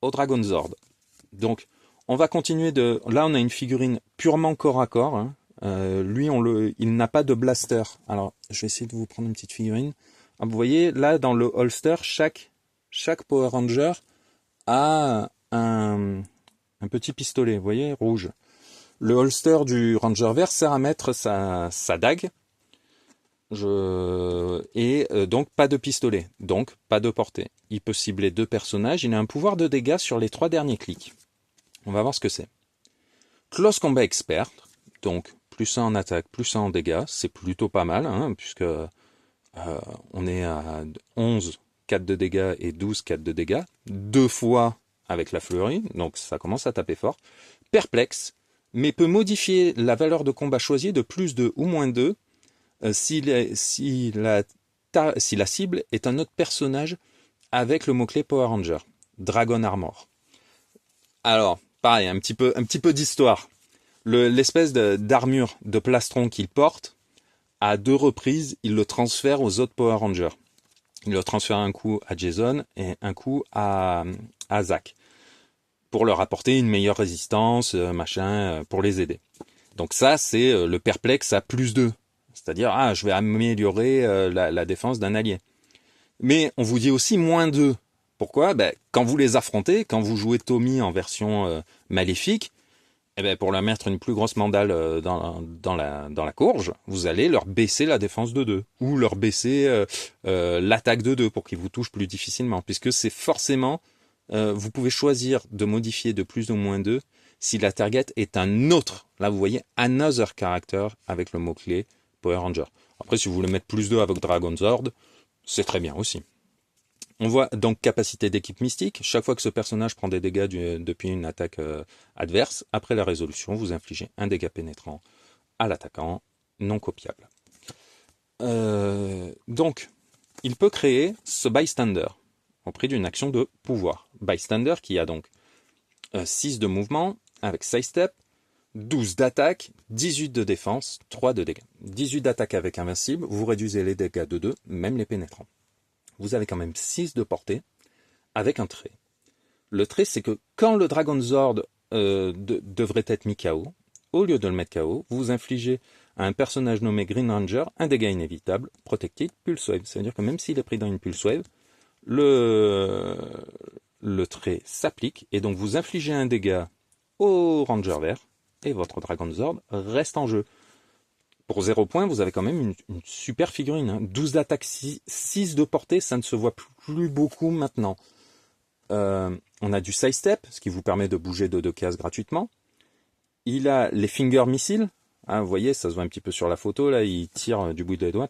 au Dragon Zord. Donc, on va continuer de... Là, on a une figurine purement corps à corps. Hein. Lui, il n'a pas de blaster. Alors, je vais essayer de vous prendre une petite figurine. Ah, vous voyez, là, dans le holster, chaque Power Ranger a un petit pistolet, vous voyez, rouge. Le holster du Ranger vert sert à mettre sa dague. Donc pas de pistolet, donc pas de portée. Il peut cibler 2 personnages, il a un pouvoir de dégâts sur les 3 derniers clics. On va voir ce que c'est. Close Combat Expert, donc +1 en attaque, +1 en dégâts, c'est plutôt pas mal, hein, puisque on est à 11, 4 de dégâts et 12, 4 de dégâts, 2 fois avec la fleurie, donc ça commence à taper fort. Perplexe, mais peut modifier la valeur de combat choisie de +2 ou -2 si la cible est un autre personnage avec le mot-clé Power Ranger, Dragon Armor. Alors, pareil, un petit peu d'histoire. L'espèce d'armure de plastron qu'il porte, à 2 reprises, il le transfère aux autres Power Rangers. Il le transfère un coup à Jason et un coup à Zack, pour leur apporter une meilleure résistance, pour les aider. Donc ça, c'est le perplexe à +2. C'est-à-dire, je vais améliorer la défense d'un allié. Mais on vous dit aussi -2. Pourquoi ? Quand vous les affrontez, quand vous jouez Tommy en version maléfique, pour leur mettre une plus grosse mandale dans la courge, vous allez leur baisser la défense de 2. Ou leur baisser l'attaque de 2 pour qu'ils vous touchent plus difficilement. Puisque c'est forcément... vous pouvez choisir de modifier de plus ou -2 si la target est un autre. Là, vous voyez, another character avec le mot-clé Power Ranger. Après, si vous voulez mettre +2 avec Dragon Zord, c'est très bien aussi. On voit donc capacité d'équipe mystique. Chaque fois que ce personnage prend des dégâts depuis une attaque adverse, après la résolution, vous infligez un dégât pénétrant à l'attaquant, non copiable. Donc, il peut créer ce bystander au prix d'une action de pouvoir. Bystander qui a donc 6 de mouvement avec sidestep, 12 d'attaque, 18 de défense, 3 de dégâts. 18 d'attaque avec invincible, vous réduisez les dégâts de 2, même les pénétrants. Vous avez quand même 6 de portée, avec un trait. Le trait, c'est que quand le Dragon Zord devrait être mis KO, au lieu de le mettre KO, vous infligez à un personnage nommé Green Ranger un dégât inévitable, Protected Pulse Wave. Ça veut dire que même s'il est pris dans une Pulse Wave, le trait s'applique, et donc vous infligez un dégât au Ranger vert, et votre Dragon Zord reste en jeu. Pour 0 points, vous avez quand même une super figurine. Hein. 12 d'attaque, 6 de portée, ça ne se voit plus beaucoup maintenant. On a du sidestep, ce qui vous permet de bouger de 2 cases gratuitement. Il a les finger missiles. Hein, vous voyez, ça se voit un petit peu sur la photo. Là, il tire du bout des doigts.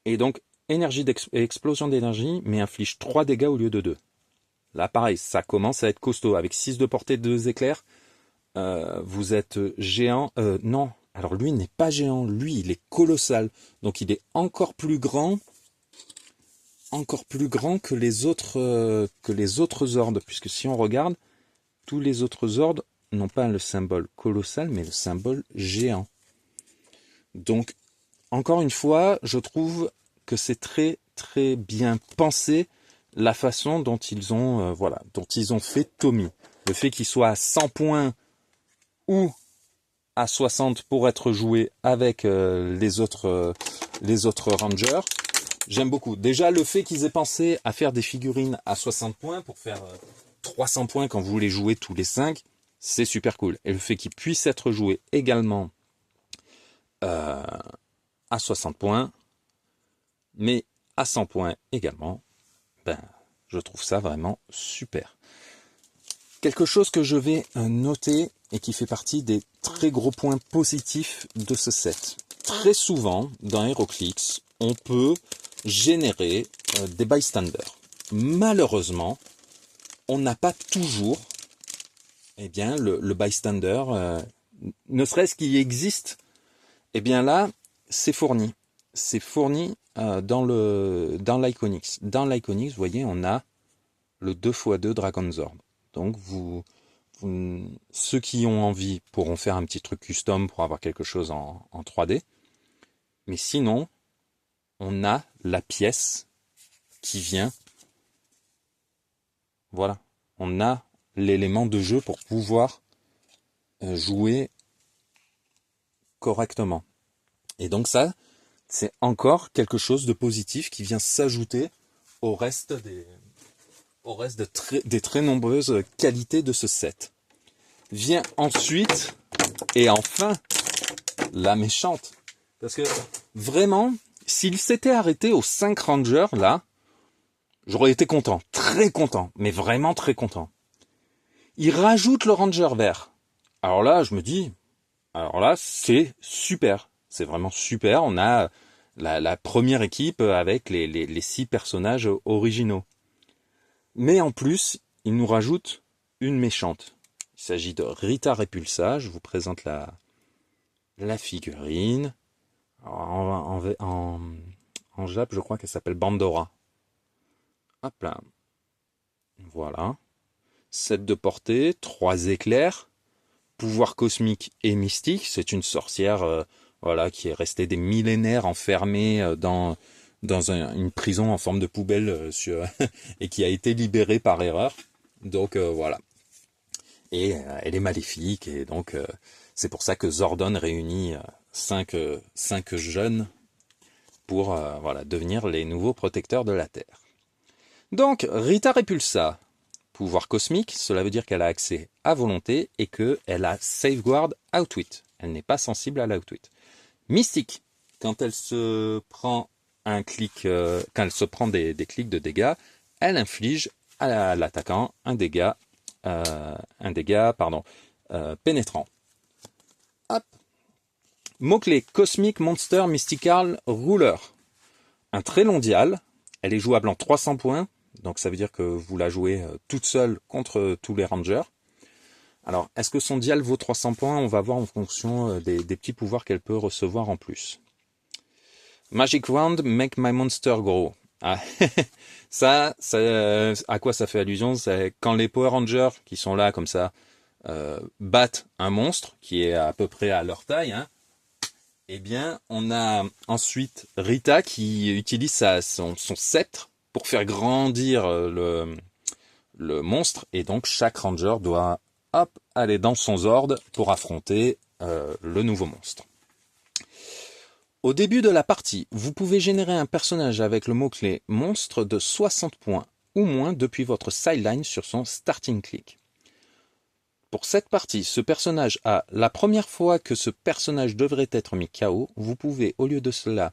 Et donc, explosion d'énergie, mais inflige 3 dégâts au lieu de 2. Là, pareil, ça commence à être costaud. Avec 6 de portée, 2 éclairs, vous êtes géant. Non, alors lui n'est pas géant. Lui, il est colossal. Donc, il est encore plus grand que les autres Zords. Puisque si on regarde, tous les autres Zords n'ont pas le symbole colossal, mais le symbole géant. Donc, encore une fois, je trouve que c'est très, très bien pensé la façon dont ils ont, dont ils ont fait Tommy. Le fait qu'il soit à 100 points ou à 60 pour être joué avec les autres Rangers, j'aime beaucoup. Déjà, le fait qu'ils aient pensé à faire des figurines à 60 points pour faire 300 points quand vous les jouez tous les 5, c'est super cool. Et le fait qu'ils puissent être joués également à 60 points, mais à 100 points également, je trouve ça vraiment super. Quelque chose que je vais noter et qui fait partie des très gros points positifs de ce set. Très souvent, dans HeroClix, on peut générer des bystanders. Malheureusement, on n'a pas toujours le bystander, ne serait-ce qu'il existe, là, c'est fourni. c'est fourni dans l'Iconix. Dans l'Iconix, vous voyez, on a le 2x2 Dragonzord. Donc ceux qui ont envie pourront faire un petit truc custom pour avoir quelque chose en 3D. Mais sinon, on a la pièce qui vient. Voilà. On a l'élément de jeu pour pouvoir jouer correctement. Et donc ça, c'est encore quelque chose de positif qui vient s'ajouter au reste des très nombreuses qualités de ce set. Vient ensuite, et enfin, la méchante. Parce que vraiment, s'il s'était arrêté aux 5 Rangers, là, j'aurais été content, très content, mais vraiment très content. Il rajoute le Ranger vert. Alors là, je me dis, alors là, c'est super. C'est vraiment super. On a la première équipe avec les 6 personnages originaux. Mais en plus, il nous rajoute une méchante. Il s'agit de Rita Repulsa. Je vous présente la figurine. En Jap, je crois qu'elle s'appelle Bandora. Hop là. Voilà. 7 de portée, 3 éclairs, pouvoir cosmique et mystique. C'est une sorcière voilà, qui est restée des millénaires enfermée dans une prison en forme de poubelle et qui a été libérée par erreur. Donc voilà. Et elle est maléfique et donc c'est pour ça que Zordon réunit 5 jeunes pour voilà, devenir les nouveaux protecteurs de la Terre. Donc Rita Repulsa, pouvoir cosmique, cela veut dire qu'elle a accès à volonté et qu'elle a Safeguard Outwit. Elle n'est pas sensible à l'Outwit. Mystique, quand elle se prend un clic, quand elle se prend des clics de dégâts, elle inflige à l'attaquant un dégât pénétrant. Hop. Mot-clé Cosmic Monster Mystical Ruler. Un très long dial. Elle est jouable en 300 points. Donc ça veut dire que vous la jouez toute seule contre tous les rangers. Alors, est-ce que son dial vaut 300 points? On va voir en fonction des petits pouvoirs qu'elle peut recevoir en plus. Magic Wand, make my monster grow. Ah, ça, à quoi ça fait allusion? C'est quand les Power Rangers qui sont là comme ça battent un monstre qui est à peu près à leur taille, hein, eh bien, on a ensuite Rita qui utilise son sceptre pour faire grandir le monstre, et donc chaque ranger doit aller dans son Zord pour affronter le nouveau monstre. Au début de la partie, vous pouvez générer un personnage avec le mot-clé monstre de 60 points ou moins depuis votre sideline sur son starting click. Pour cette partie, ce personnage a la première fois que ce personnage devrait être mis KO, vous pouvez au lieu de cela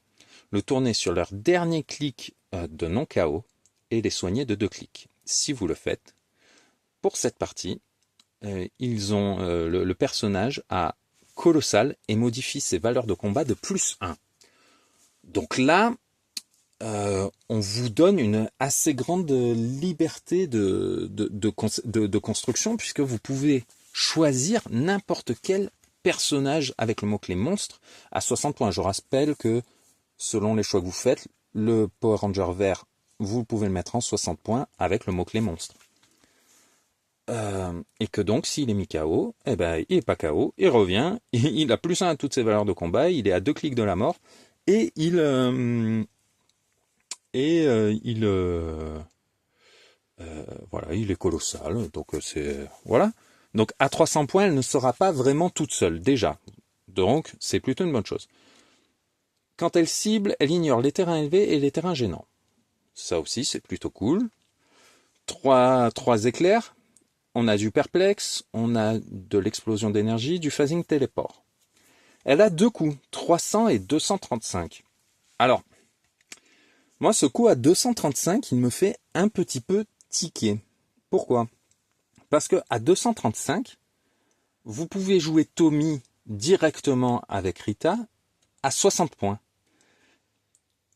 le tourner sur leur dernier clic de non KO et les soigner de 2 clics. Si vous le faites, pour cette partie, le personnage a colossal et modifie ses valeurs de combat de +1. Donc là, on vous donne une assez grande liberté de construction, puisque vous pouvez choisir n'importe quel personnage avec le mot-clé monstre à 60 points. Je rappelle que selon les choix que vous faites, le Power Ranger vert, vous pouvez le mettre en 60 points avec le mot-clé monstre. Et que donc s'il est mis KO, eh ben, il n'est pas KO, il revient, il a +1 à toutes ses valeurs de combat, il est à 2 clics de la mort, et il est colossal, donc c'est voilà. Donc à 300 points, elle ne sera pas vraiment toute seule déjà, donc c'est plutôt une bonne chose. Quand elle cible, elle ignore les terrains élevés et les terrains gênants. Ça aussi c'est plutôt cool. 3 éclairs. On a du perplexe, on a de l'explosion d'énergie, du phasing téléport. Elle a 2 coups, 300 et 235. Alors, moi ce coup à 235, il me fait un petit peu tiquer. Pourquoi? Parce que à 235, vous pouvez jouer Tommy directement avec Rita à 60 points.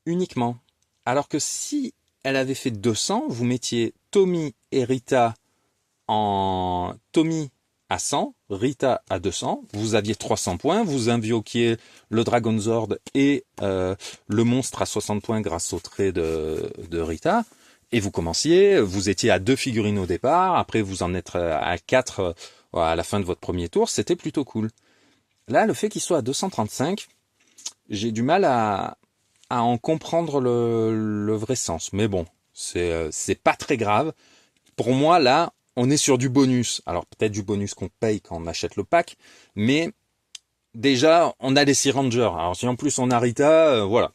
Uniquement. Alors que si elle avait fait 200, vous mettiez Tommy et Rita en Tommy à 100, Rita à 200, vous aviez 300 points, vous invoquiez le Dragon Zord et le monstre à 60 points grâce au trait de Rita, et vous commenciez, vous étiez à 2 figurines au départ, après vous en êtes à 4 à la fin de votre premier tour, c'était plutôt cool. Là, le fait qu'il soit à 235, j'ai du mal à en comprendre le vrai sens, mais bon, c'est pas très grave. Pour moi, là, on est sur du bonus. Alors peut-être du bonus qu'on paye quand on achète le pack, mais déjà, on a les Sea Rangers. Alors si en plus on a Rita, voilà.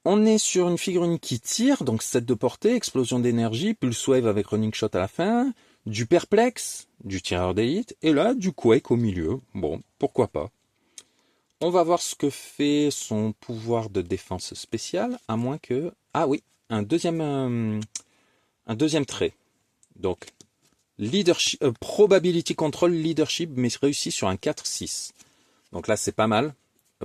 On est sur une figurine qui tire, donc 7 de portée, explosion d'énergie, Pulse Wave avec Running Shot à la fin, du Perplex, du tireur d'élite, et là, du Quake au milieu. Bon, pourquoi pas. On va voir ce que fait son pouvoir de défense spéciale, à moins que... Ah oui, un deuxième trait. Donc, leadership, probability control leadership, mais réussi sur un 4-6. Donc là, c'est pas mal.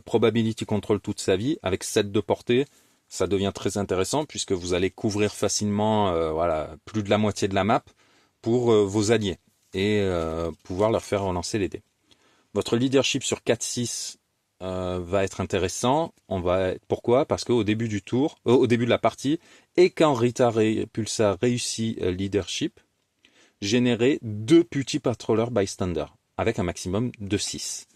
Probability control toute sa vie, avec 7 de portée, ça devient très intéressant, puisque vous allez couvrir facilement voilà, plus de la moitié de la map pour vos alliés, et pouvoir leur faire relancer les dés. Votre leadership sur 4-6 va être intéressant. Pourquoi? Parce qu'au début du tour, au début de la partie, et quand Rita Pulsar réussit leadership, générer 2 petits patrollers bystander avec un maximum de 6.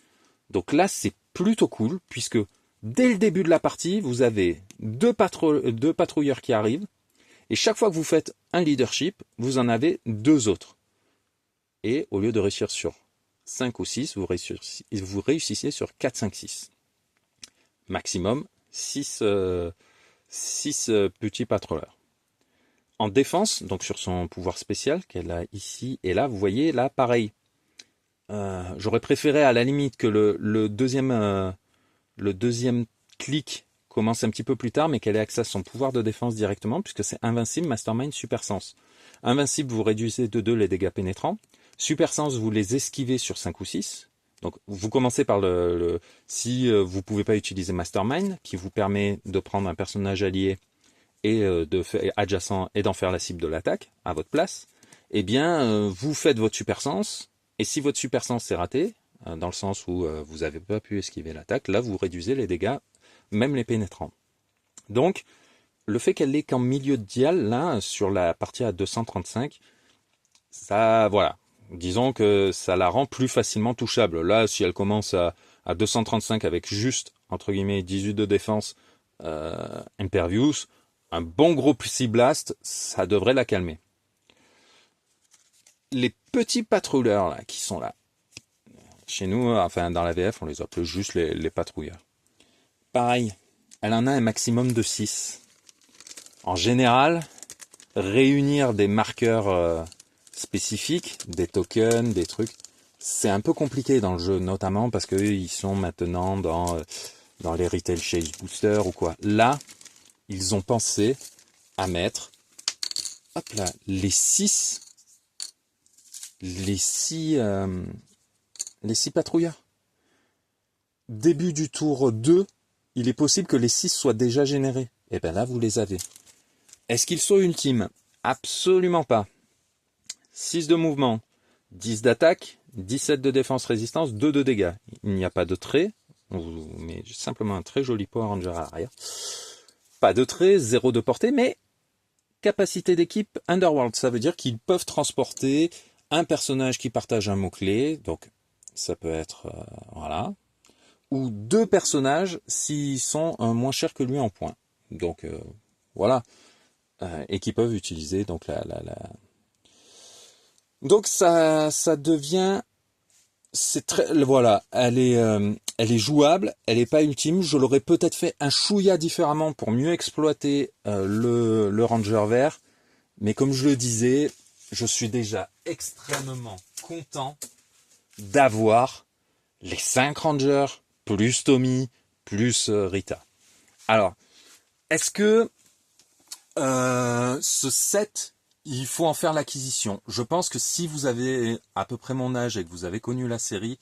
Donc là, c'est plutôt cool, puisque dès le début de la partie, vous avez 2 patrouilleurs qui arrivent, et chaque fois que vous faites un leadership, vous en avez 2 autres. Et au lieu de réussir sur 5 ou 6, vous réussissez sur 4, 5, 6. Maximum 6 petits patrouilleurs. En défense, donc sur son pouvoir spécial qu'elle a ici et là, vous voyez, là, pareil. J'aurais préféré à la limite que le deuxième clic commence un petit peu plus tard, mais qu'elle ait accès à son pouvoir de défense directement, puisque c'est Invincible, Mastermind, Super Sense. Invincible, vous réduisez de 2 les dégâts pénétrants. Super Sense, vous les esquivez sur 5 ou 6. Donc vous commencez par si vous ne pouvez pas utiliser Mastermind, qui vous permet de prendre un personnage allié et adjacent et d'en faire la cible de l'attaque à votre place, eh bien vous faites votre Super Sense, et si votre Super Sense est raté, dans le sens où vous n'avez pas pu esquiver l'attaque, là vous réduisez les dégâts, même les pénétrants. Donc le fait qu'elle n'est qu'en milieu de dial, là, sur la partie à 235, ça, voilà, disons que ça la rend plus facilement touchable. Là, si elle commence à 235 avec juste, entre guillemets, 18 de défense, Impervious, un bon gros Psy Blast, ça devrait la calmer. Les petits patrouilleurs là, qui sont là, chez nous, enfin dans la VF, on les appelle juste les patrouilleurs. Pareil, elle en a un maximum de 6. En général, réunir des marqueurs spécifiques, des tokens, des trucs, c'est un peu compliqué dans le jeu, notamment parce qu'ils sont maintenant dans les Retail Chase Booster ou quoi. Là, ils ont pensé à mettre hop là, les 6 patrouilleurs. Début du tour 2, il est possible que les 6 soient déjà générés. Et bien là, vous les avez. Est-ce qu'ils sont ultimes? Absolument pas. 6 de mouvement, 10 d'attaque, 17 de défense résistance, 2 de dégâts. Il n'y a pas de trait, on vous met simplement un très joli Power Ranger à l'arrière. Pas de trait, 0 de portée, mais capacité d'équipe Underworld. Ça veut dire qu'ils peuvent transporter un personnage qui partage un mot-clé, donc ça peut être, voilà, ou 2 personnages s'ils sont moins chers que lui en points. Donc voilà, et qui peuvent utiliser donc Donc ça devient, c'est très, voilà, elle est jouable, elle est pas ultime. Je l'aurais peut-être fait un chouïa différemment pour mieux exploiter le Ranger vert, mais comme je le disais, je suis déjà extrêmement content d'avoir les 5 Rangers plus Tommy plus Rita. Alors, est-ce que ce set, il faut en faire l'acquisition? Je pense que si vous avez à peu près mon âge et que vous avez connu la série,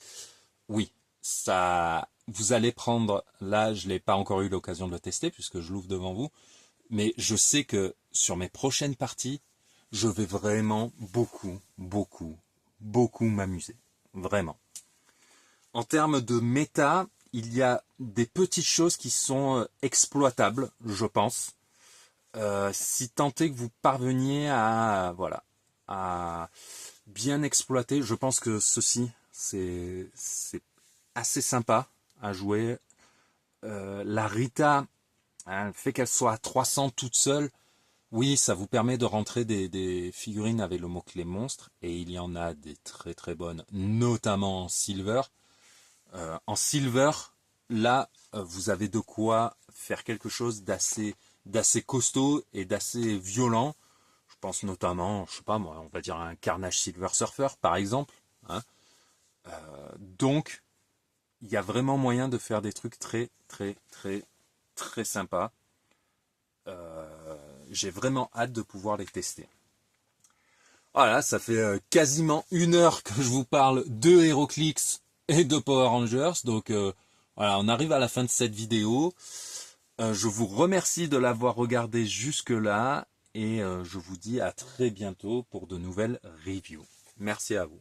oui, ça, vous allez prendre, là je n'ai pas encore eu l'occasion de le tester puisque je l'ouvre devant vous, mais je sais que sur mes prochaines parties, je vais vraiment beaucoup beaucoup m'amuser. Vraiment. En termes de méta, il y a des petites choses qui sont exploitables, je pense. Si tant est que vous parveniez à, voilà, à bien exploiter, je pense que ceci, c'est assez sympa à jouer. La Rita, hein, le fait qu'elle soit à 300 toute seule, oui, ça vous permet de rentrer des figurines avec le mot-clé monstre, et il y en a des très très bonnes, notamment en silver. En silver, là, vous avez de quoi faire quelque chose d'assez costaud et d'assez violent. Je pense notamment, je sais pas moi, on va dire un Carnage Silver Surfer par exemple. Hein. Donc, il y a vraiment moyen de faire des trucs très très très très sympas. J'ai vraiment hâte de pouvoir les tester. Voilà, ça fait quasiment 1 heure que je vous parle de HeroClix et de Power Rangers. Donc voilà, on arrive à la fin de cette vidéo. Je vous remercie de l'avoir regardé jusque-là et je vous dis à très bientôt pour de nouvelles reviews. Merci à vous.